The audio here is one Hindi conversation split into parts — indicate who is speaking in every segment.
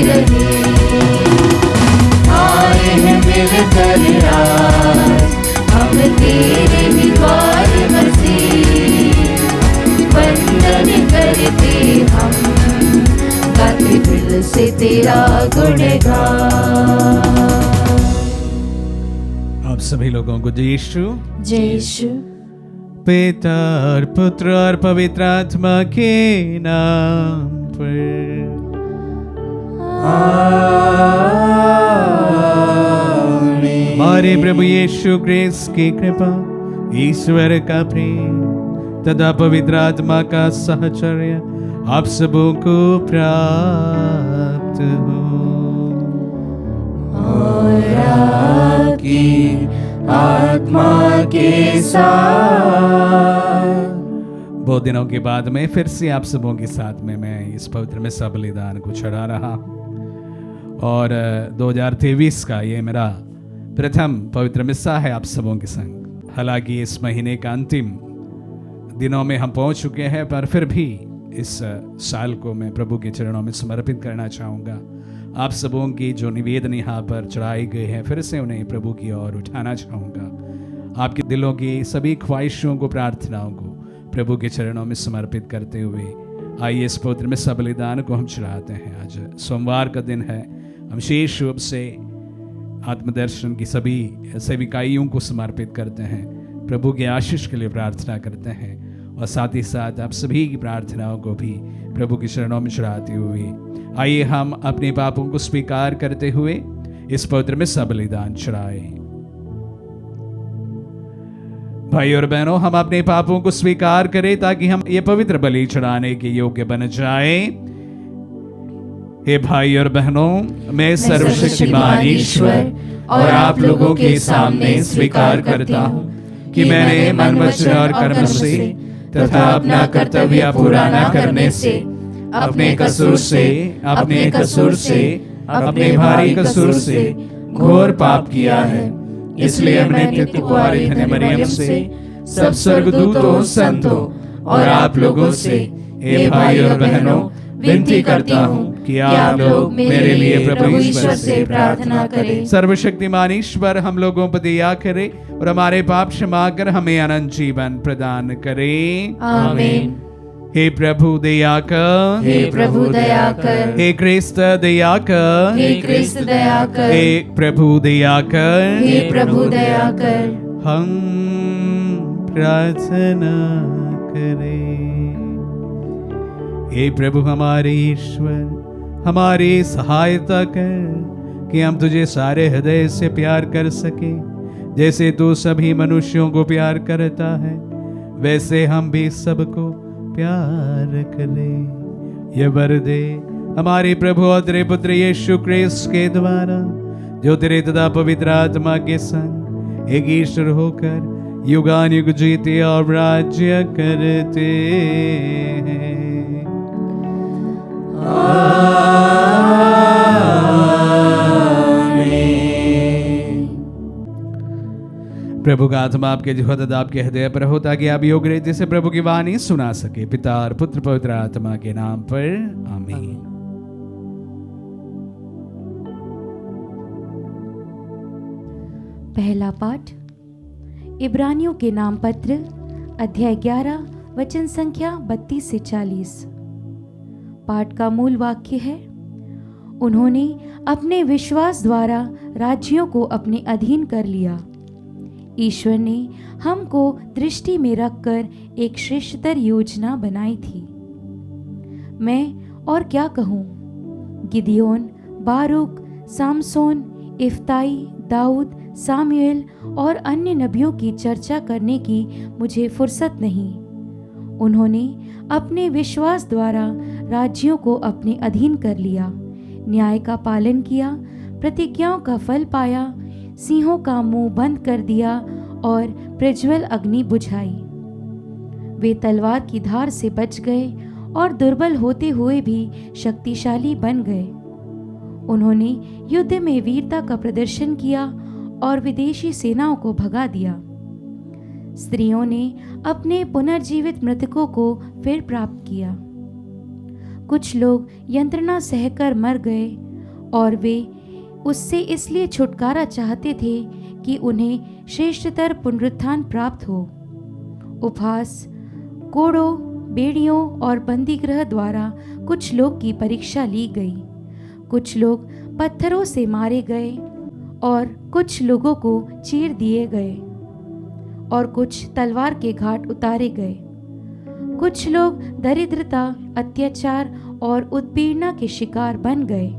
Speaker 1: रहे। आए हैं मिलकर आज हम तेरे ही द्वार मसीह, वंदन करते हम गाते दिल से तेरा गुणगान।
Speaker 2: आप सभी लोगों को जय यीशु।
Speaker 1: जय यीशु।
Speaker 2: पिता और पुत्र और पवित्र आत्मा के नाम पर आमीन। हमारे प्रभु यीशु क्रिस्त की कृपा, ईश्वर का प्रेम तथा पवित्र आत्मा का सहचर्य आप सबों को प्राप्त हो।
Speaker 1: और आपकी आत्मा के साथ।
Speaker 2: बहुत दिनों के बाद में फिर से आप सबों के साथ में मैं इस पवित्र मिस्सा बलिदान को चढ़ा रहा हूँ। और 2023 का ये मेरा प्रथम पवित्र मिस्सा है आप सबों के संग। हालांकि इस महीने का अंतिम दिनों में हम पहुँच चुके हैं, पर फिर भी इस साल को मैं प्रभु के चरणों में समर्पित करना चाहूँगा। आप सबों की जो निवेदन यहाँ पर चढ़ाई गए हैं, फिर से उन्हें प्रभु की ओर उठाना चाहूँगा। आपके दिलों की सभी ख्वाहिशों को, प्रार्थनाओं को प्रभु के चरणों में समर्पित करते हुए आइए इस पवित्र मिस्सा बलिदान को हम चढ़ाते हैं। आज सोमवार का दिन है। हम विशेष रूप से आत्मदर्शन की सभी सेविकाइयों को समर्पित करते हैं, प्रभु के आशीष के लिए प्रार्थना करते हैं और साथ ही साथ आप सभी की प्रार्थनाओं को भी प्रभु के चरणों में चढ़ाते हुए आइए हम अपने पापों को स्वीकार करते हुए इस पवित्र मिस्सा बलिदान चढ़ाएं। भाई और बहनों, हम अपने पापों को स्वीकार करें ताकि हम ये पवित्र बलि चढ़ाने के योग्य बन जाएं। हे भाई और बहनों, मैं सर्वशक्तिमान ईश्वर और आप लोगों के सामने स्वीकार करता हूँ कि मैंने मन, वचन और कर्म से तथा अपना कर्तव्य पूरा न करने से, अपने कसूर से, अपने भारी कसूर से घोर पाप किया है। इसलिए हमने नित्य कुंवारी कन्या मरियम से, सब स्वर्गदूतों, संतों और आप लोगों से, हे भाई और बहनों, विनती करता हूँ कि आप लोग मेरे लिए प्रभु ईश्वर से प्रार्थना करें। सर्वशक्तिमान ईश्वर हम लोगों पर दया करे और हमारे पाप क्षमा कर हमें अनंत जीवन प्रदान करे।
Speaker 1: आमीन।
Speaker 2: हे प्रभु दया कर,
Speaker 1: हे प्रभु दया कर,
Speaker 2: हे क्रिस्त दया कर,
Speaker 1: हे क्रिस्त दया कर,
Speaker 2: हे प्रभु दया कर,
Speaker 1: हे प्रभु दया कर।
Speaker 2: हम प्रार्थना करें। हे प्रभु हमारे ईश्वर, हमारी सहायता कर कि हम तुझे सारे हृदय से प्यार कर सके, जैसे तू सभी मनुष्यों को प्यार करता है, वैसे हम भी सबको प्यार करें। ये वर दे हमारे प्रभु और तेरे पुत्र यीशु क्रिस्त के द्वारा, जो तेरे तथा पवित्र आत्मा के संग एक ईश्वर होकर युगान युग जीते और राज्य करते हैं। प्रभु का आत्मा आपके जिह्वा आपके हृदय पर हो, ताकि आप योग्य रीति से प्रभु की वाणी सुना सके। पिता और पुत्र पवित्र आत्मा के नाम पर आमीन।
Speaker 3: पहला पाठ इब्रानियों के नाम पत्र अध्याय 11 वचन संख्या 32 से 40। पाठ का मूल वाक्य है, उन्होंने अपने विश्वास द्वारा राज्यों को अपने अधीन कर लिया। ईश्वर ने हमको दृष्टि में रखकर एक श्रेष्ठतर योजना बनाई थी। मैं और क्या कहूँ, गिदियोन, बारूक, सामसोन, इफ्ताई, दाऊद, सामुएल और अन्य नबियों की चर्चा करने की मुझे फुर्सत नहीं। उन्होंने अपने विश्वास द्वारा राज्यों को अपने अधीन कर लिया, न्याय का पालन किया, प्रतिज्ञाओं का फल पाया, सिंहों का मुंह बंद कर दिया और प्रज्वल अग्नि बुझाई। वे तलवार की धार से बच गए और दुर्बल होते हुए भी शक्तिशाली बन गए। उन्होंने युद्ध में वीरता का प्रदर्शन किया और विदेशी सेनाओं को भगा दिया। स्त्रियों ने अपने पुनर्जीवित मृतकों को फिर प्राप्त किया। कुछ लोग यंत्रणा सहकर मर गए और वे उससे इसलिए छुटकारा चाहते थे कि उन्हें श्रेष्ठतर पुनरुत्थान प्राप्त हो। उपहास, कोड़ों, बेड़ियों और बंदीगृह द्वारा कुछ लोग की परीक्षा ली गई। कुछ लोग पत्थरों से मारे गए और कुछ लोगों को चीर दिए गए और कुछ तलवार के घाट उतारे गए। कुछ लोग दरिद्रता, अत्याचार और उत्पीड़ना के शिकार बन गए।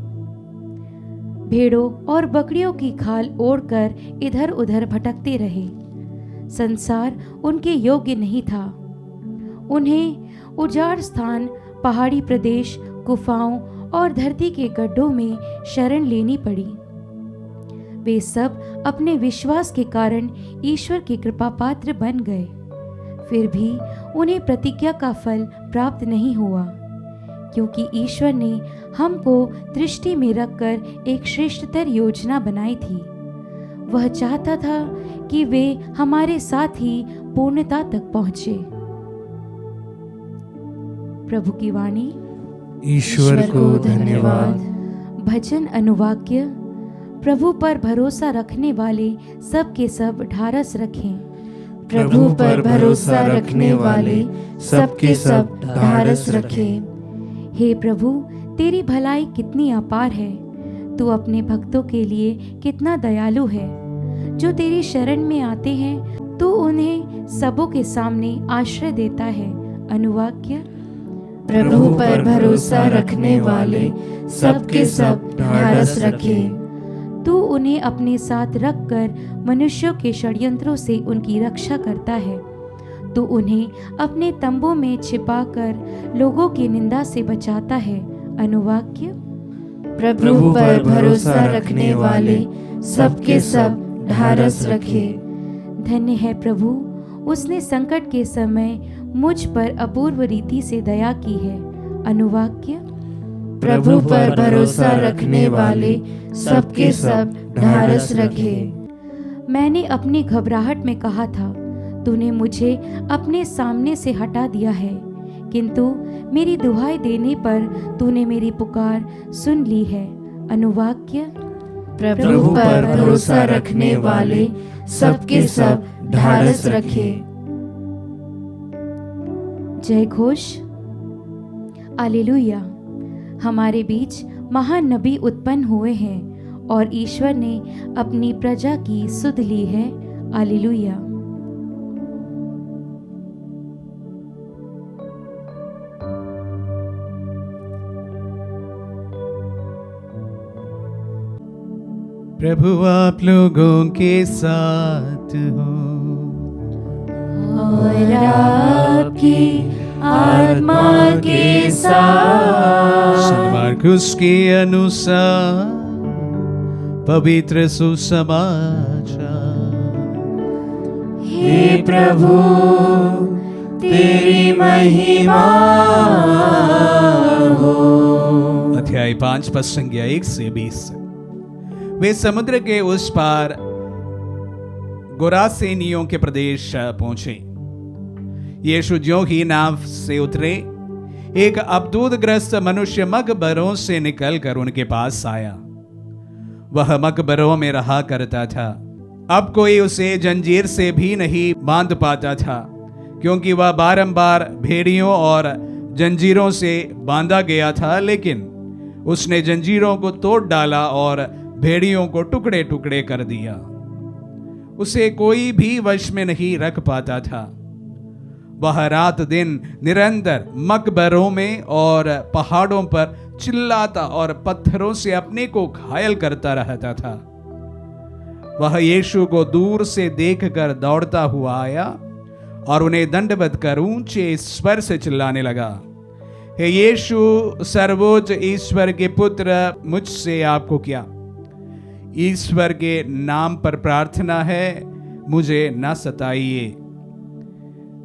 Speaker 3: भेड़ों और बकरियों की खाल ओढ़कर इधर उधर भटकते रहे। संसार उनके योग्य नहीं था। उन्हें उजाड़ स्थान, पहाड़ी प्रदेश, गुफाओं और धरती के गड्ढों में शरण लेनी पड़ी। वे सब अपने विश्वास के कारण ईश्वर के कृपा पात्र बन गए। फिर भी उन्हें प्रतिज्ञा का फल प्राप्त नहीं हुआ, क्योंकि ईश्वर ने हमको दृष्टि में रखकर एक श्रेष्ठतर योजना बनाई थी। वह चाहता था कि वे हमारे साथ ही पूर्णता तक पहुंचे। प्रभु की वाणी।
Speaker 1: ईश्वर को धन्यवाद।
Speaker 3: भजन अनुवाक्य। प्रभु पर भरोसा रखने वाले सब के सब ढारस रखें।
Speaker 1: प्रभु पर भरोसा रखने वाले सब के सब ढारस रखें।
Speaker 3: हे प्रभु, तेरी भलाई कितनी अपार है। तू अपने भक्तों के लिए कितना दयालु है। जो तेरी शरण में आते हैं तू उन्हें सबों के सामने आश्रय देता है। अनुवाक्य।
Speaker 1: प्रभु पर भरोसा रखने वाले सब के सब ढारस रखें।
Speaker 3: तू उन्हें अपने साथ रखकर मनुष्यों के षड्यंत्रों से उनकी रक्षा करता है। तू उन्हें अपने तंबू में छिपाकर लोगों की निंदा से बचाता है। अनुवाक्य।
Speaker 1: प्रभु पर भरोसा रखने वाले सब के सब ढारस रखे।
Speaker 3: धन्य है प्रभु, उसने संकट के समय मुझ पर अपूर्व रीति से दया की है। अनुवाक्य।
Speaker 1: प्रभु पर भरोसा रखने वाले सब के सब ढारस रखे।
Speaker 3: मैंने अपनी घबराहट में कहा था, तूने मुझे अपने सामने से हटा दिया है, किंतु मेरी दुहाई देने पर तूने मेरी पुकार सुन ली है। अनुवाक्य।
Speaker 1: प्रभु पर भरोसा रखने वाले सब के सब ढारस रखे।
Speaker 3: जय घोष। हालेलुया। हमारे बीच महान नबी उत्पन्न हुए हैं और ईश्वर ने अपनी प्रजा की सुध ली है। हालेलुया।
Speaker 2: प्रभु आप लोगों के साथ हो
Speaker 1: और आपकी आत्मा के साथ।
Speaker 2: मार्कुस के अनुसार पवित्र सुसमाचार।
Speaker 1: हे प्रभु तेरी महिमा हो।
Speaker 2: अध्याय 5 पद संज्ञा 1 से 20। वे समुद्र के उस पार गोरासेनियों के प्रदेश पहुंचे। यीशु ज्यों ही नाव से उतरे, एक अबदूदग्रस्त मनुष्य मकबरों से निकलकर उनके पास आया। वह मकबरों में रहा करता था। अब कोई उसे जंजीर से भी नहीं बांध पाता था, क्योंकि वह बारंबार भेड़ियों और जंजीरों से बांधा गया था। लेकिन उसने जंजीरों को तोड़ डाला और भेड़ियों को टुकड़े टुकड़े कर दिया। उसे कोई भी वश में नहीं रख पाता था। वह रात दिन निरंतर मकबरों में और पहाड़ों पर चिल्लाता और पत्थरों से अपने को घायल करता रहता था। वह यीशु को दूर से देखकर दौड़ता हुआ आया और उन्हें दंडवत कर ऊंचे स्वर से चिल्लाने लगा, हे यीशु, सर्वोच्च ईश्वर के पुत्र, मुझसे आपको क्या? ईश्वर के नाम पर प्रार्थना है, मुझे न सताइए।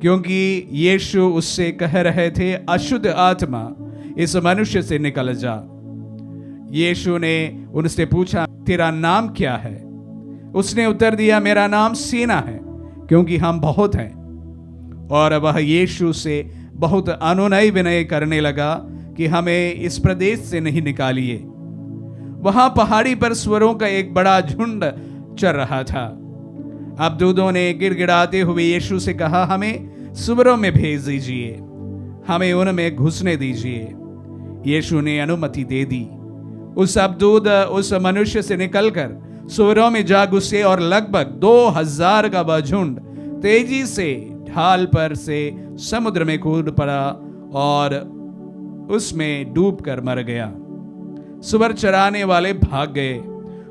Speaker 2: क्योंकि यीशु उससे कह रहे थे, अशुद्ध आत्मा इस मनुष्य से निकल जा। यीशु ने उनसे पूछा, तेरा नाम क्या है? उसने उत्तर दिया, मेरा नाम सीना है, क्योंकि हम बहुत हैं। और वह यीशु से बहुत अनुनय विनय करने लगा कि हमें इस प्रदेश से नहीं निकालिए। वहां पहाड़ी पर सुअरों का एक बड़ा झुंड चल रहा था। अबदूदों ने गिड़गिड़ाते हुए यीशु से कहा, हमें सुअरों में भेज दीजिए, हमें उनमें घुसने दीजिए। यीशु ने अनुमति दे दी। उस अबदूद उस मनुष्य से निकलकर सुअरों में जा घुसे और लगभग 2000 का वह झुंड तेजी से ढाल पर से समुद्र में कूद पड़ा और उसमें डूबकर मर गया। सुअर चराने वाले भाग गए।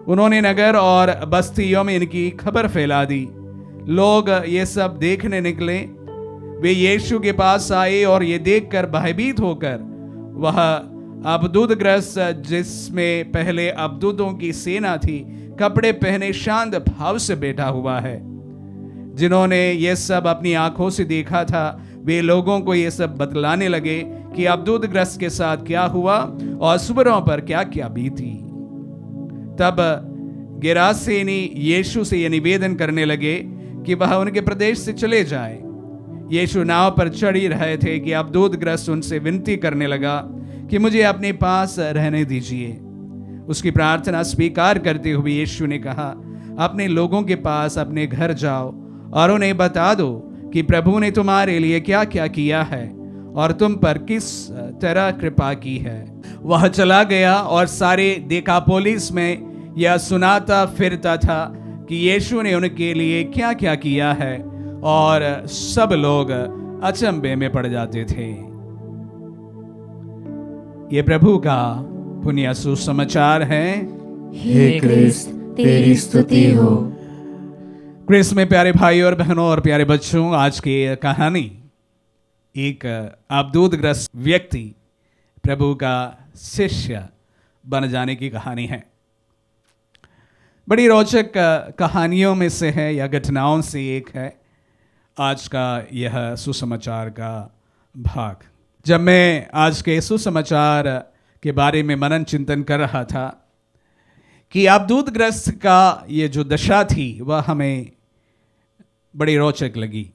Speaker 2: उन्होंने नगर और बस्तियों में इनकी खबर फैला दी। लोग ये सब देखने निकले। वे यीशु के पास आए और ये देखकर भयभीत होकर वह अबदूदग्रस्त, जिसमें पहले अबदूदों की सेना थी, कपड़े पहने शांत भाव से बैठा हुआ है। जिन्होंने ये सब अपनी आंखों से देखा था, वे लोगों को ये सब बतलाने लगे कि अबदूदग्रस्त के साथ क्या हुआ और सुअरों पर क्या क्या बीती। तब गेरासेनी यीशु से यह निवेदन करने लगे कि वह उनके प्रदेश से चले जाए। यीशु नाव पर चढ़ ही रहे थे कि अबदूदग्रस्त उनसे विनती करने लगा कि मुझे अपने पास रहने दीजिए। उसकी प्रार्थना स्वीकार करते हुए यीशु ने कहा, अपने लोगों के पास अपने घर जाओ और उन्हें बता दो कि प्रभु ने तुम्हारे लिए क्या क्या किया है और तुम पर किस तरह कृपा की है। वह चला गया और सारे देकापोलिस में यह सुनाता फिरता था कि यीशु ने उनके लिए क्या क्या किया है, और सब लोग अचंभे में पड़ जाते थे। ये प्रभु का पुण्य सुसमाचार है।
Speaker 1: हे क्रिस्त, तेरी स्तुति हो।
Speaker 2: क्रिस्त में प्यारे भाई और बहनों और प्यारे बच्चों, आज की कहानी एक अबदूदग्रस्त व्यक्ति प्रभु का शिष्य बन जाने की कहानी है। बड़ी रोचक कहानियों में से है या घटनाओं से एक है आज का यह सुसमाचार का भाग। जब मैं आज के सुसमाचार के बारे में मनन चिंतन कर रहा था कि अबदूदग्रस्त का ये जो दशा थी वह हमें बड़ी रोचक लगी।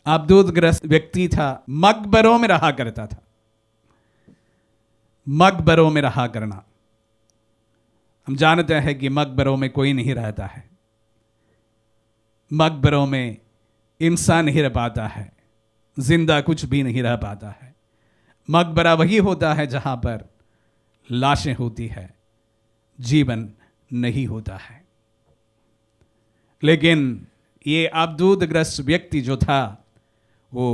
Speaker 2: अबदूदग्रस्त व्यक्ति था, मकबरों में रहा करता था। मकबरों में रहा करना, हम जानते हैं कि मकबरों में कोई नहीं रहता है। मकबरों में इंसान नहीं रह पाता है, जिंदा कुछ भी नहीं रह पाता है। मकबरा वही होता है जहां पर लाशें होती है, जीवन नहीं होता है। लेकिन ये अबदूदग्रस्त व्यक्ति जो था वो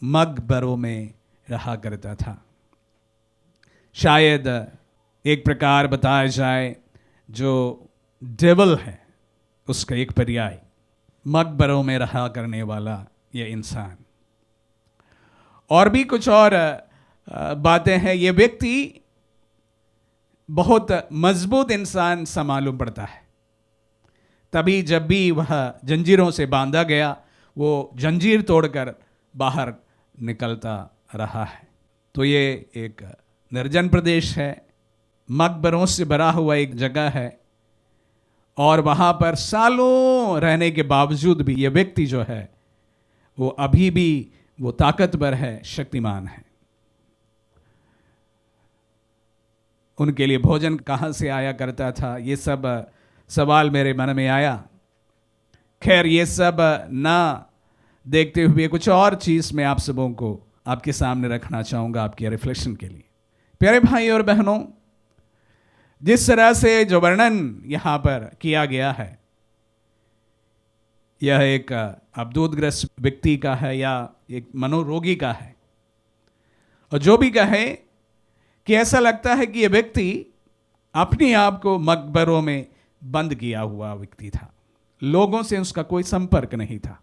Speaker 2: मकबरों में रहा करता था। शायद एक प्रकार बताया जाए जो डेविल है उसका एक पर्याय, मकबरों में रहा करने वाला ये इंसान। और भी कुछ और बातें हैं। ये व्यक्ति बहुत मजबूत इंसान सा मालूम पड़ता है। तभी जब भी वह जंजीरों से बांधा गया, वो जंजीर तोड़कर बाहर निकलता रहा है। तो ये एक निर्जन प्रदेश है, मकबरों से भरा हुआ एक जगह है, और वहाँ पर सालों रहने के बावजूद भी ये व्यक्ति जो है वो अभी भी वो ताकतवर है, शक्तिमान है। उनके लिए भोजन कहाँ से आया करता था, ये सब सवाल मेरे मन में आया। खैर, ये सब ना देखते हुए कुछ और चीज़ मैं आप सबों को आपके सामने रखना चाहूँगा आपके रिफ्लेक्शन के लिए। प्यारे भाई और बहनों, जिस तरह से जो वर्णन यहाँ पर किया गया है, यह एक अबदूदग्रस्त व्यक्ति का है या एक मनोरोगी का है। और जो भी कहे कि ऐसा लगता है कि यह व्यक्ति अपने आप को मकबरों में बंद किया हुआ व्यक्ति था। लोगों से उसका कोई संपर्क नहीं था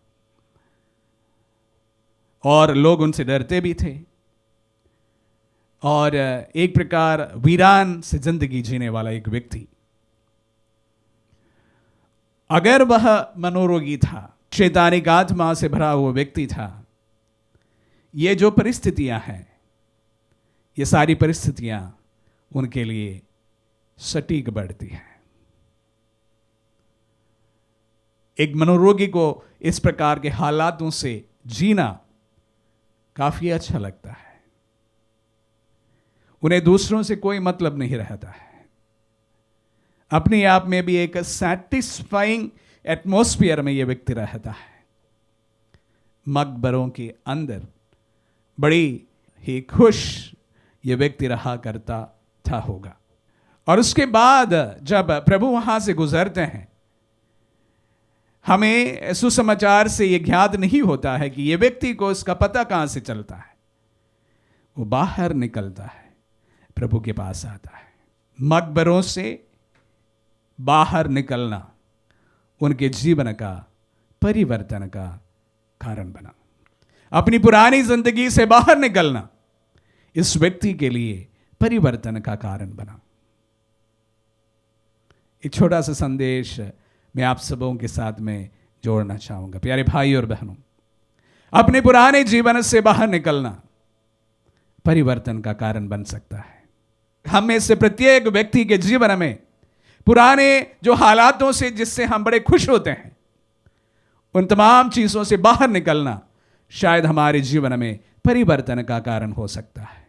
Speaker 2: और लोग उनसे डरते भी थे, और एक प्रकार वीरान से जिंदगी जीने वाला एक व्यक्ति। अगर वह मनोरोगी था, शैतानिक आत्मा से भरा हुआ व्यक्ति था, ये जो परिस्थितियां हैं, ये सारी परिस्थितियां उनके लिए सटीक बढ़ती हैं। एक मनोरोगी को इस प्रकार के हालातों से जीना काफी अच्छा लगता है। उन्हें दूसरों से कोई मतलब नहीं रहता है। अपने आप में भी एक सैटिस्फाइंग एटमॉस्फेयर में ये व्यक्ति रहता है। मकबरों के अंदर बड़ी ही खुश ये व्यक्ति रहा करता था होगा। और उसके बाद जब प्रभु वहां से गुजरते हैं, हमें सुसमाचार से ये ज्ञात नहीं होता है कि ये व्यक्ति को इसका पता कहां से चलता है। वो बाहर निकलता है, प्रभु के पास आता है। मकबरों से बाहर निकलना उनके जीवन का परिवर्तन का कारण बना। अपनी पुरानी जिंदगी से बाहर निकलना इस व्यक्ति के लिए परिवर्तन का कारण बना। एक छोटा सा संदेश मैं आप सबों के साथ में जोड़ना चाहूंगा। प्यारे भाई और बहनों, अपने पुराने जीवन से बाहर निकलना परिवर्तन का कारण बन सकता है। हम में से प्रत्येक व्यक्ति के जीवन में पुराने जो हालातों से जिससे हम बड़े खुश होते हैं, उन तमाम चीजों से बाहर निकलना शायद हमारे जीवन में परिवर्तन का कारण हो सकता है।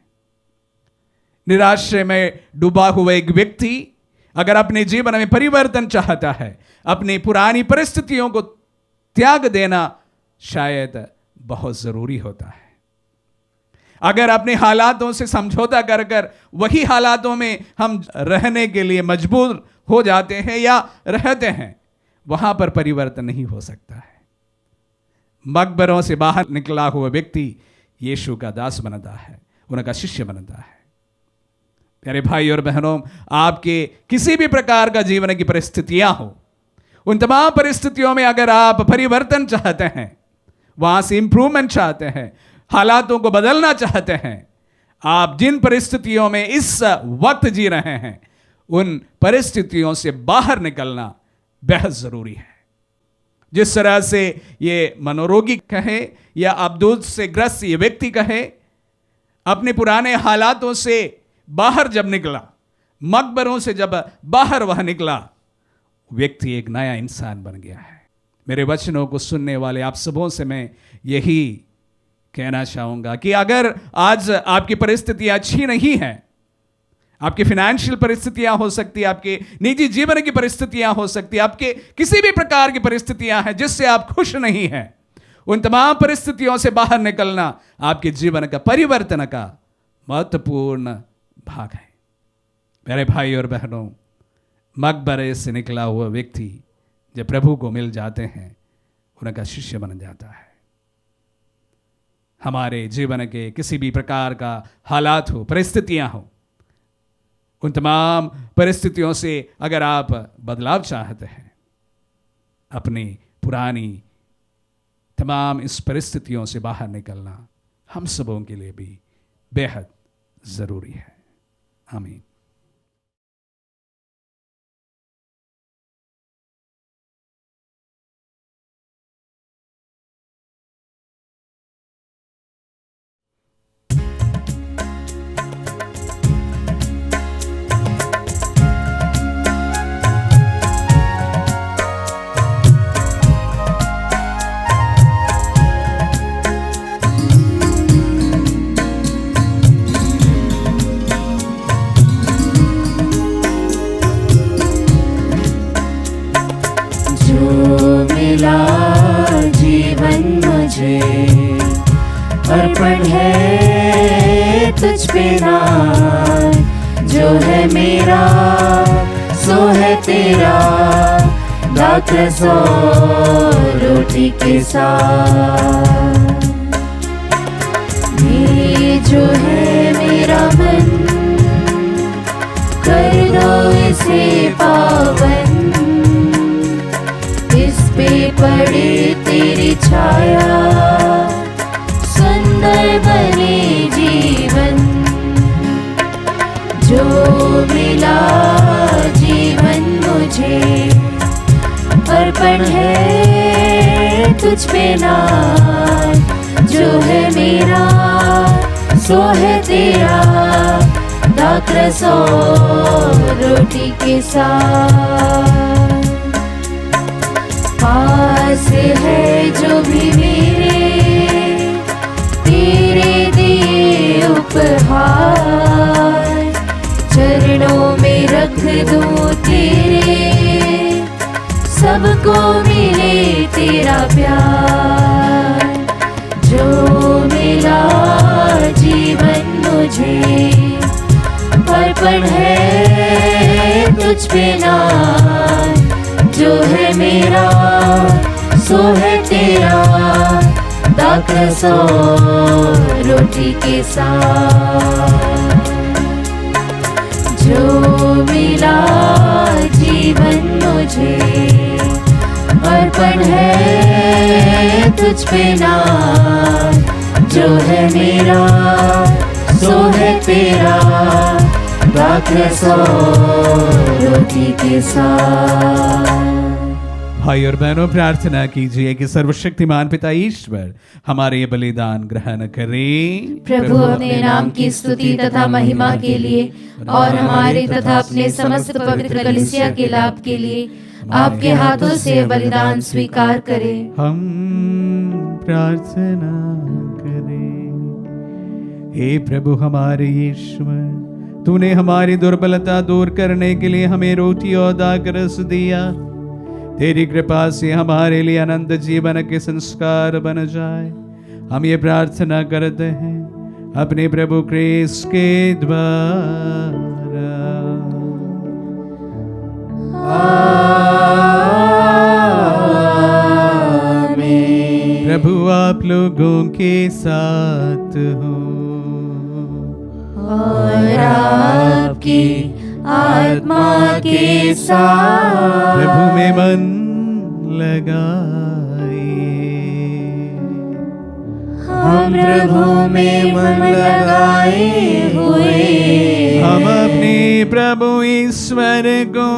Speaker 2: निराशा में डूबा हुआ एक व्यक्ति अगर अपने जीवन में परिवर्तन चाहता है, अपनी पुरानी परिस्थितियों को त्याग देना शायद बहुत जरूरी होता है। अगर अपने हालातों से समझौता कर कर वही हालातों में हम रहने के लिए मजबूर हो जाते हैं या रहते हैं, वहां पर परिवर्तन नहीं हो सकता है। मकबरों से बाहर निकला हुआ व्यक्ति यीशु का दास बनता है, उनका शिष्य बनता है। प्यारे भाई और बहनों, आपके किसी भी प्रकार का जीवन की परिस्थितियां हो, उन तमाम परिस्थितियों में अगर आप परिवर्तन चाहते हैं, वहां से इंप्रूवमेंट चाहते हैं, हालातों को बदलना चाहते हैं, आप जिन परिस्थितियों में इस वक्त जी रहे हैं, उन परिस्थितियों से बाहर निकलना बेहद जरूरी है। जिस तरह से ये मनोरोगी कहे या अबदूद से ग्रस्त ये व्यक्ति कहे, अपने पुराने हालातों से बाहर जब निकला, मकबरों से जब बाहर वह निकला, व्यक्ति एक नया इंसान बन गया है। मेरे वचनों को सुनने वाले आप सबों से मैं यही कहना चाहूंगा कि अगर आज आपकी परिस्थितियां अच्छी नहीं हैं, आपकी फाइनेंशियल परिस्थितियां हो सकती है, आपके निजी जीवन की परिस्थितियां हो सकती है, आपके किसी भी प्रकार की परिस्थितियां हैं जिससे आप खुश नहीं हैं, उन तमाम परिस्थितियों से बाहर निकलना आपके जीवन का परिवर्तन का महत्वपूर्ण भाग है। मेरे भाई और बहनों, मकबरे से निकला हुआ व्यक्ति जब प्रभु को मिल जाते हैं, उनका शिष्य बन जाता है। हमारे जीवन के किसी भी प्रकार का हालात हो, परिस्थितियां हो, उन तमाम परिस्थितियों से अगर आप बदलाव चाहते हैं, अपनी पुरानी तमाम इस परिस्थितियों से बाहर निकलना हम सबों के लिए भी बेहद जरूरी है। आमीन।
Speaker 1: जीवन मुझे अर्पण है तुझ पे नाथ, जो है मेरा सो है तेरा, दाख सो रोटी के साथ। ये जो है मेरा मन, कर दो इसे पावन, पे पड़े तेरी छाया, सुंदर बने जीवन। जो मिला जीवन मुझे अर्पण है तुझ पे नाथ, जो है मेरा सो है तेरा, दाख सो रोटी के साथ। पास है जो भी मेरे तेरे दिए
Speaker 3: उपहार, चरणों में रख दूं तेरे, सबको मिले तेरा प्यार। जो मिला जीवन मुझे, अर्पण है तुझ पे नाज। जो है मेरा सो है तेरा, दाखरस और रोटी के साथ। जो मिला जीवन मुझे, अर्पण है तुझ पे नाज। जो है मेरा सो है तेरा, दाखरस और रोटी के साथ।
Speaker 2: भाई और बहनों, प्रार्थना कीजिए कि सर्वशक्तिमान पिता ईश्वर हमारे ये बलिदान ग्रहण करें।
Speaker 1: प्रभु अपने नाम की स्तुति तथा महिमा के लिए और हमारे तथा अपने समस्त पवित्र कलीसिया के लाभ के लिए आपके हाथों से बलिदान स्वीकार करें।
Speaker 2: हम प्रार्थना करें। हे प्रभु हमारे ईश्वर, तूने हमारी दुर्बलता दूर करने के लिए हमें रोटी और दाखरस दिया। तेरी कृपा से हमारे लिए अनंत जीवन के संस्कार बन जाए, हम ये प्रार्थना करते हैं अपने प्रभु क्रिस्त के द्वारा। आमीन। प्रभु आप लोगों के साथ हो
Speaker 1: और आपकी आत्मा के साथ।
Speaker 2: प्रभु में मन लगाए।
Speaker 1: हम प्रभु में मन लगाए हुए,
Speaker 2: हम अपने प्रभु ईश्वर को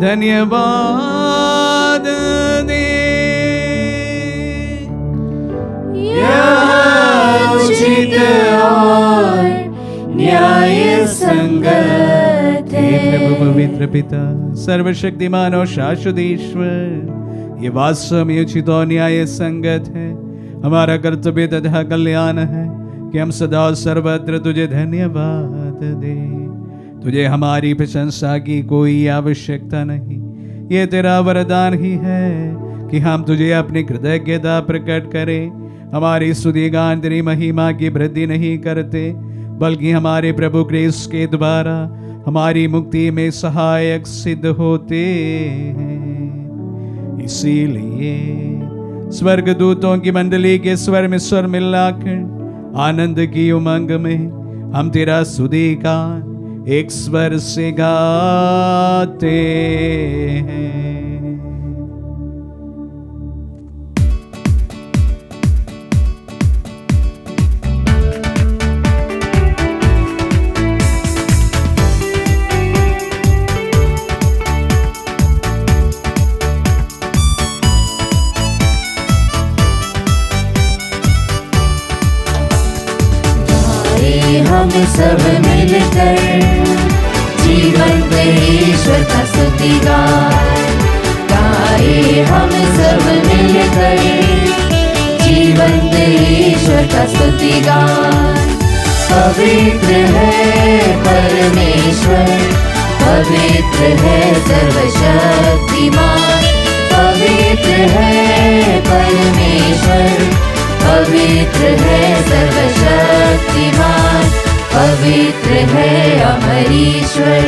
Speaker 2: धन्यवाद दें।
Speaker 1: यह उचित और न्याय संगत
Speaker 2: हे
Speaker 1: है।
Speaker 2: प्रभु पवित्र पिता, सर्वशक्तिमान और शाश्वत ईश्वर, ये वास्तव में उचित और न्याय संगत है। हमारा कर्तव्य तथा कल्याण है कि हम सदा और सर्वत्र तुझे धन्यवाद दें। तुझे हमारी प्रशंसा की कोई आवश्यकता नहीं। ये तेरा वरदान ही है कि हम तुझे अपनी कृतज्ञता प्रकट करें। हमारी स्तुति गान तेरी महिमा की वृद्धि नहीं करते, बल्कि हमारे प्रभु क्रिस्त के द्वारा हमारी मुक्ति में सहायक सिद्ध होते हैं। इसीलिए स्वर्गदूतों की मंडली के स्वर में स्वर मिलाकर आनंद की उमंग में हम तेरा स्तुति गान एक स्वर से गाते हैं।
Speaker 1: हम सब मिलकर जीवंत ईश्वर का स्तुति गाए। हम सब मिलकर जीवंत ईश्वर का स्तुति गाए। पवित्र है परमेश्वर, पवित्र है सर्वशक्तिमान। पवित्र है परमेश्वर, पवित्र है सर्वशक्तिमान। पवित्र है अमर ईश्वर।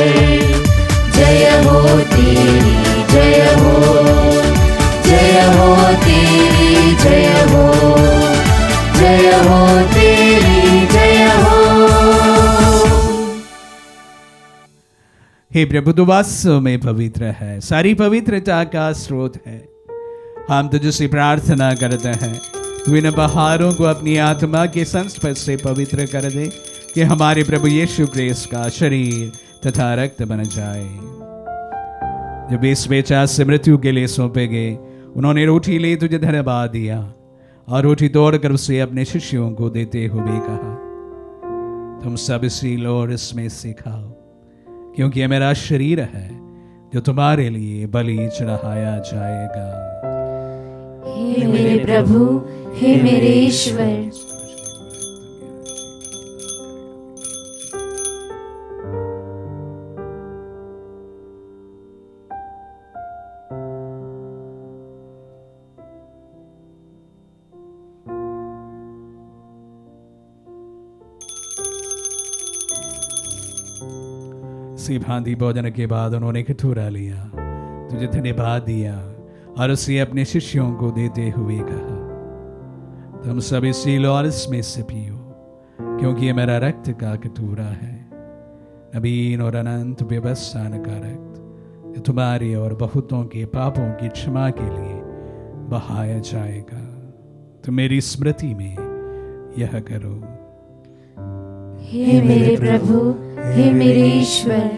Speaker 1: जय हो तेरी जय हो, जय हो तेरी जय हो, जय हो तेरी जय हो।
Speaker 2: हे प्रभु, तू वास्तव में पवित्र है, सारी पवित्रता का स्रोत है। हम तुझसे प्रार्थना करते हैं, तू इन बहारों को अपनी आत्मा के संस्पर्श से पवित्र कर दे कि हमारे प्रभु यीशु क्रिस्त का शरीर तथा रक्त बन जाए। जब इस बेचा से मृत्यु के लिए सौंपे गए, उन्होंने रोटी ली, तुझे धन्यवाद दिया और रोटी तोड़कर उसे अपने शिष्यों को देते हुए कहा, तुम सब इसी लो और इसमें से खाओ, क्योंकि यह मेरा शरीर है जो तुम्हारे लिए बलि चढ़ाया जाएगा।
Speaker 1: हे मेरे प्रभु, हे मेरे ईश्वर,
Speaker 2: सी भांति भोजन के बाद उन्होंने कटोरा लिया, तुझे धन्यवाद दिया और उसे अपने शिष्यों को देते हुए कहा, तुम सब इसी लो और इसमें से पियो, क्योंकि ये मेरा रक्त का कटोरा है, नवीन और अनंत व्यवस्था का रक्त, जो तुम्हारे और बहुतों के पापों की क्षमा के लिए बहाया जाएगा। तुम मेरी स्मृति में यह करो।
Speaker 1: हे मेरे प्रभु, हे मेरे ईश्वर,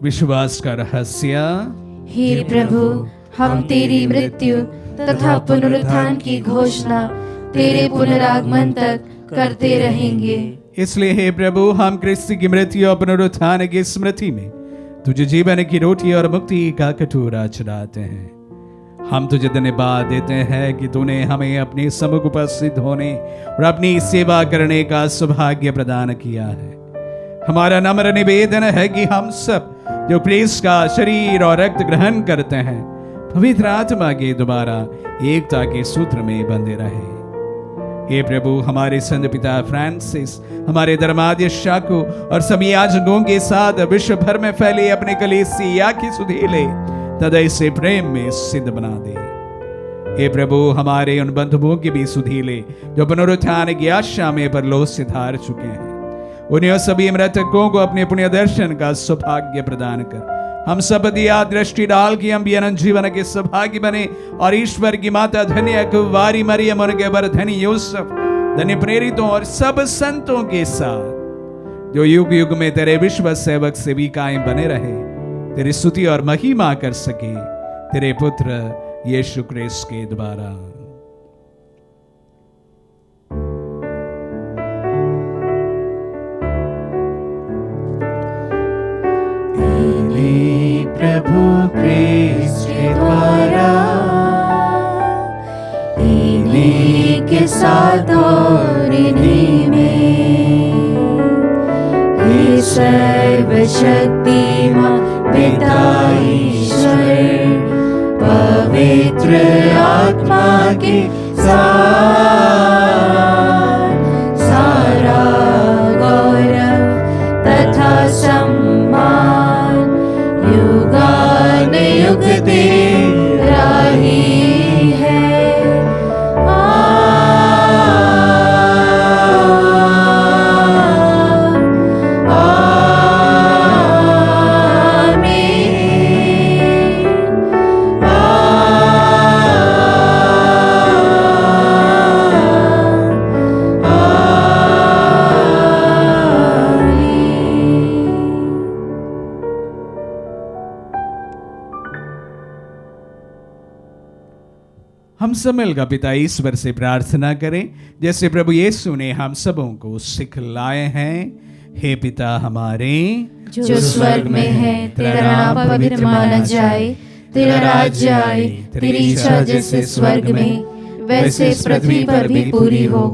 Speaker 2: विश्वास का रहस्य।
Speaker 1: हे प्रभु, हम तेरी मृत्यु तथा पुनरुत्थान की घोषणा तेरे पुनरागमन तक करते रहेंगे।
Speaker 2: इसलिए हे प्रभु, हम क्रिस्त की मृत्यु और पुनरुत्थान की स्मृति में तुझे जीवन की रोटी और मुक्ति का कटोरा चढ़ाते हैं। हम तुझे धन्यवाद देते हैं कि तूने हमें अपने सम्मुख उपस्थित होने और अपनी सेवा करने का सौभाग्य प्रदान किया है। हमारा नम्र निवेदन है कि हम सब जो क्रिस्त का शरीर और रक्त ग्रहण करते हैं, पवित्र आत्मा के द्वारा एकता के सूत्र में बंधे रहे। हे प्रभु, हमारे संत पिता फ्रांसिस, हमारे धर्माध्यक्ष को और सभी याजकों के साथ विश्व भर में फैले अपने कलीसिया की सुधीले तदय से प्रेम में सिद्ध बना दे। हे प्रभु, हमारे उन बंधुओं की भी सुधीले जो पुनरुत्थान की आशा में परलोक से धार चुके हैं, उन्हें सभी मृतकों को अपने पुण्य दर्शन का सौभाग्य प्रदान कर हम सब दिया दृष्टि डाल की हम भी अनंत जीवन के सौभाग्य बने और ईश्वर की माता धन्य कुंवारी मरियम, उनके वर धन्य यूसुफ, धन्य प्रेरितों और सब संतों के साथ जो युग युग में तेरे विश्व सेवक से भी कायम बने रहे, तेरी स्तुति और महिमा कर सके तेरे पुत्र यीशु क्रिस्त के द्वारा।
Speaker 4: प्रभु क्रिस्त के द्वारा, इन्हीं के साथ और इन्हीं में, हे सर्वशक्तिमान पिता ईश्वर, पवित्र आत्मा के साथ सारा गौरव तथा सम्मान युगान युग तेरा ही है।
Speaker 2: हम सब मिलकर पिता ईश्वर से प्रार्थना करें जैसे प्रभु यीशु ने हम सबों को सिखलाए हैं। हे पिता हमारे
Speaker 1: जो स्वर्ग में है, तेरा नाम पवित्र माना जाए, तेरा राज्य आए, तेरी इच्छा जैसे स्वर्ग में वैसे इस पृथ्वी पर भी पूरी हो।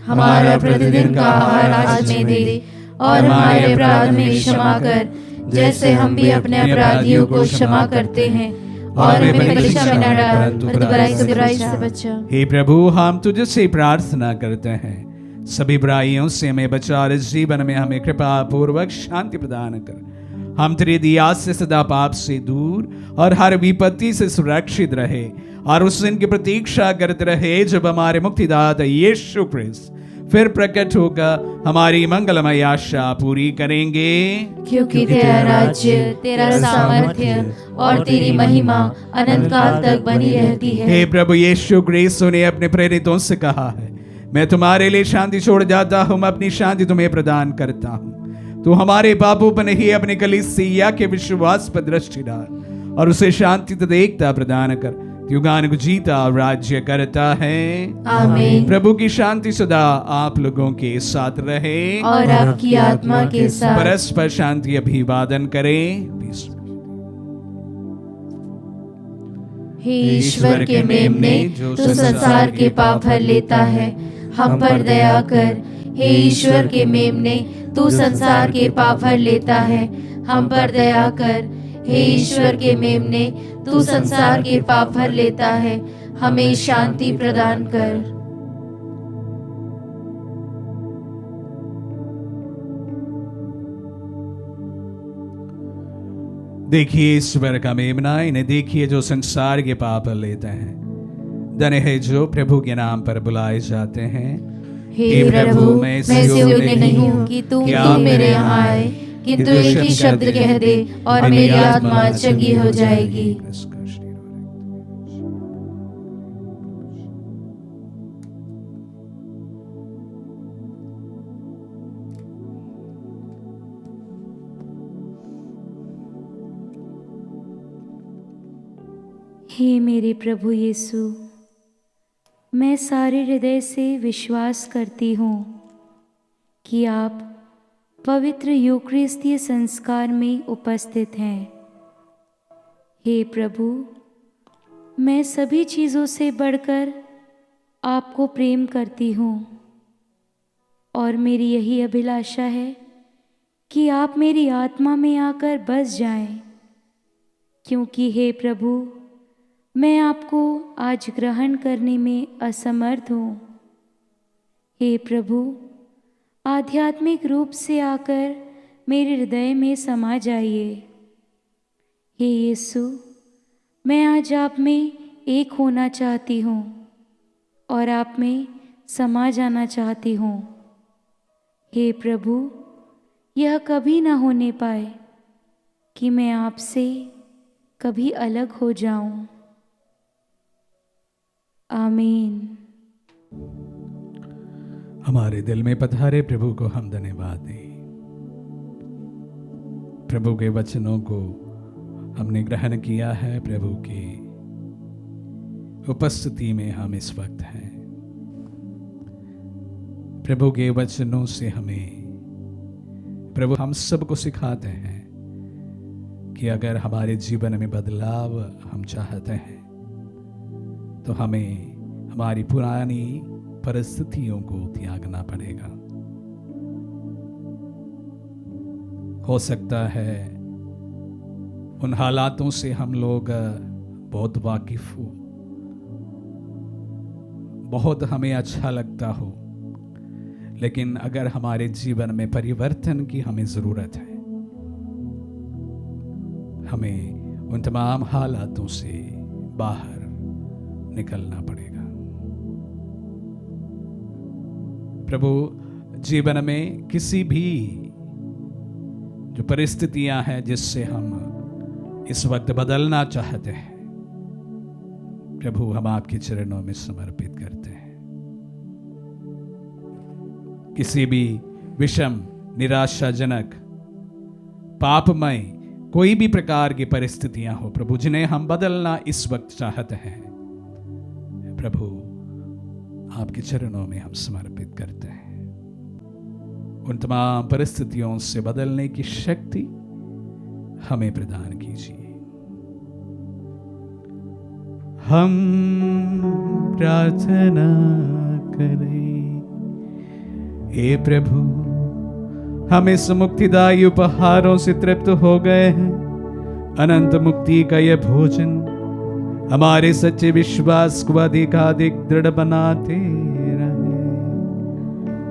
Speaker 1: हमारा प्रतिदिन का आहार आज में दे और हमारे अपराध में क्षमा कर, जैसे हम भी अपने अपराधियों को क्षमा करते हैं, और हमें परीक्षा में न डाल, बुराई से बचा।
Speaker 2: हे प्रभु, हम तुझसे प्रार्थना करते हैं, सभी बुराइयों से हमें बचा और इस जीवन में हमें कृपा पूर्वक शांति प्रदान कर। हम तेरी दया से सदा पाप से दूर और हर विपत्ति से सुरक्षित रहे और उस दिन की प्रतीक्षा करते रहे जब हमारे मुक्तिदाता यीशु क्रिस्त फिर प्रकट होकर हमारी मंगलमय आशा पूरी करेंगे।
Speaker 1: क्योंकि तेरा राज्य, तेरा सामर्थ्य और तेरी महिमा अनंत काल तक बनी रहती है।
Speaker 2: हे प्रभु यीशु क्रिस्त ने अपने प्रेरितों से कहा है, मैं तुम्हारे लिए शांति छोड़ जाता हूँ, मैं अपनी शांति तुम्हें प्रदान करता हूँ। तू हमारे पापों पर नहीं, अपने कलीसिया के विश्वास पर दृष्टि डाल और उसे शांति तथा एकता प्रदान कर। युगान को जीता और राज्य करता है।
Speaker 1: आमीन।
Speaker 2: प्रभु की शांति सदा आप लोगों के साथ रहे
Speaker 1: और आपकी आत्मा के साथ।
Speaker 2: परस्पर शांति अभिवादन करें।
Speaker 1: हे ईश्वर के मेमने, जो संसार के पाप हर लेता है, हम पर दया कर। हे ईश्वर के मेमने, तू संसार के पाप हर लेता है, हम पर दया कर। हे ईश्वर के मेमने, तू संसार के पाप हर लेता है, हमें शांति प्रदान कर।
Speaker 2: देखिए ईश्वर का मेमना, इन्हें देखिए जो संसार के पाप लेते हैं। धन्य है जो प्रभु के नाम पर बुलाए जाते हैं।
Speaker 1: हे प्रभु, मैं इस योग्य नहीं हूँ कि तू मेरे यहाँ आए, किंतु एक ही शब्द कह दे और मेरी आत्मा चंगी हो जाएगी।
Speaker 3: हे मेरे प्रभु यीशु, मैं सारे हृदय से विश्वास करती हूँ कि आप पवित्र यूकरिस्तीय संस्कार में उपस्थित हैं। हे प्रभु, मैं सभी चीज़ों से बढ़कर आपको प्रेम करती हूँ और मेरी यही अभिलाषा है कि आप मेरी आत्मा में आकर बस जाएं, क्योंकि हे प्रभु, मैं आपको आज ग्रहण करने में असमर्थ हूँ। हे प्रभु, आध्यात्मिक रूप से आकर मेरे हृदय में समा जाइए। हे यीशु, मैं आज आप में एक होना चाहती हूँ और आप में समा जाना चाहती हूँ। हे प्रभु, यह कभी ना होने पाए कि मैं आपसे कभी अलग हो जाऊं। आमीन।
Speaker 2: हमारे दिल में पधारे प्रभु को हम धन्यवाद दें। प्रभु के वचनों को हमने ग्रहण किया है। प्रभु की उपस्थिति में हम इस वक्त हैं। प्रभु के वचनों से हमें प्रभु हम सबको सिखाते हैं कि अगर हमारे जीवन में बदलाव हम चाहते हैं तो हमें हमारी पुरानी परिस्थितियों को त्यागना पड़ेगा। हो सकता है उन हालातों से हम लोग बहुत वाकिफ हो, बहुत हमें अच्छा लगता हो, लेकिन अगर हमारे जीवन में परिवर्तन की हमें जरूरत है, हमें उन तमाम हालातों से बाहर निकलना पड़ेगा। प्रभु, जीवन में किसी भी जो परिस्थितियां हैं जिससे हम इस वक्त बदलना चाहते हैं, प्रभु हम आपके चरणों में समर्पित करते हैं। किसी भी विषम, निराशाजनक, पापमय कोई भी प्रकार की परिस्थितियां हो प्रभु, जिन्हें हम बदलना इस वक्त चाहते हैं, प्रभु आपके चरणों में हम समर्पित करते हैं। उन तमाम परिस्थितियों से बदलने की शक्ति हमें प्रदान कीजिए। हम प्रार्थना करें। हे प्रभु, हम इस मुक्तिदायी उपहारों से तृप्त हो गए हैं। अनंत मुक्ति का यह भोजन हमारे सच्चे विश्वास को अधिकाधिक दृढ़ बनाते रहे।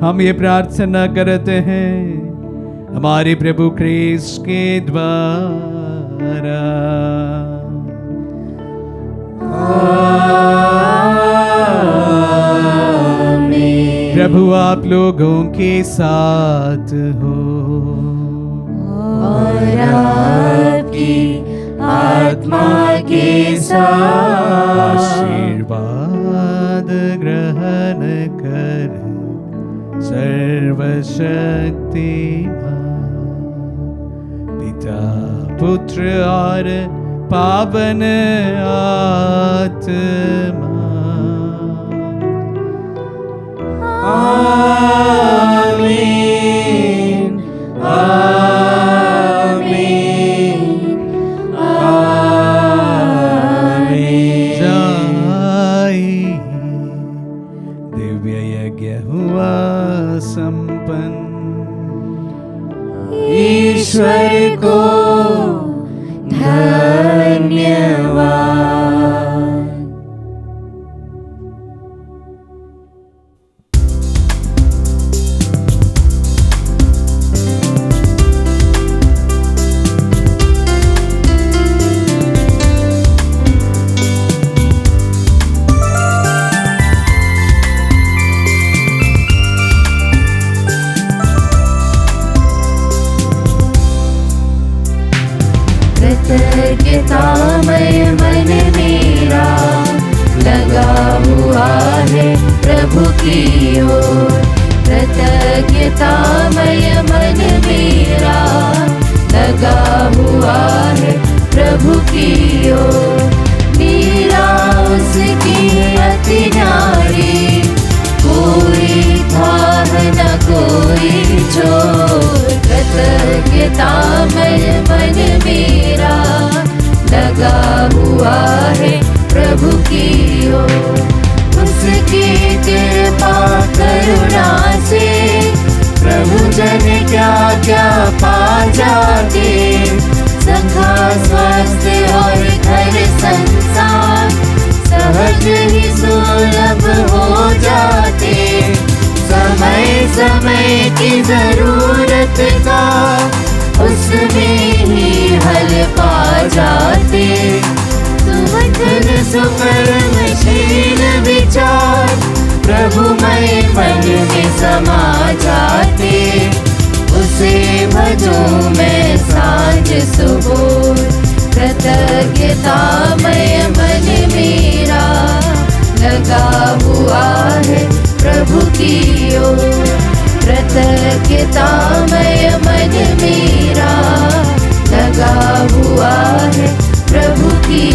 Speaker 2: हम ये प्रार्थना करते हैं हमारे प्रभु क्रिस्त के द्वारा। आमीन। प्रभु आप लोगों के साथ हो
Speaker 4: और आपकी आत्मा के साथ।
Speaker 2: आशीर्वाद ग्रहण कर सर्वशक्तिमान पिता, पुत्र और पावन आत्मा।
Speaker 4: आमीन। आमीन। आमीन।
Speaker 2: जाई दिव्य यज्ञ हुआ समाप्त।
Speaker 4: ईश्वर को धन्यवाद।
Speaker 1: कृतज्ञतामय मन मेरा लगा हुआ है प्रभु की ओर। कृतज्ञतामय मन मेरा लगा हुआ है प्रभु की ओर। मेरा उसकी अति न्यारी कोई था न कोई चोर। कृतज्ञतामय मन मेरा लगा हुआ है प्रभु की ओर। उसकी कृपा करुणा से प्रभु जन क्या क्या पा जाते। सखा स्वास्थ्य और घर संसार सहज ही सुलभ हो जाते। समय समय की जरूरत का उसमें ही हल पा जाते। सुवचन सुकर्मशील विचार प्रभुमय मन में समा जाते। उसे भजो मैं सांझ सुबह। कृतज्ञतामय मन मेरा लगा हुआ है प्रभु की ओर। कृतज्ञतामय मन मेरा लगा हुआ है प्रभु की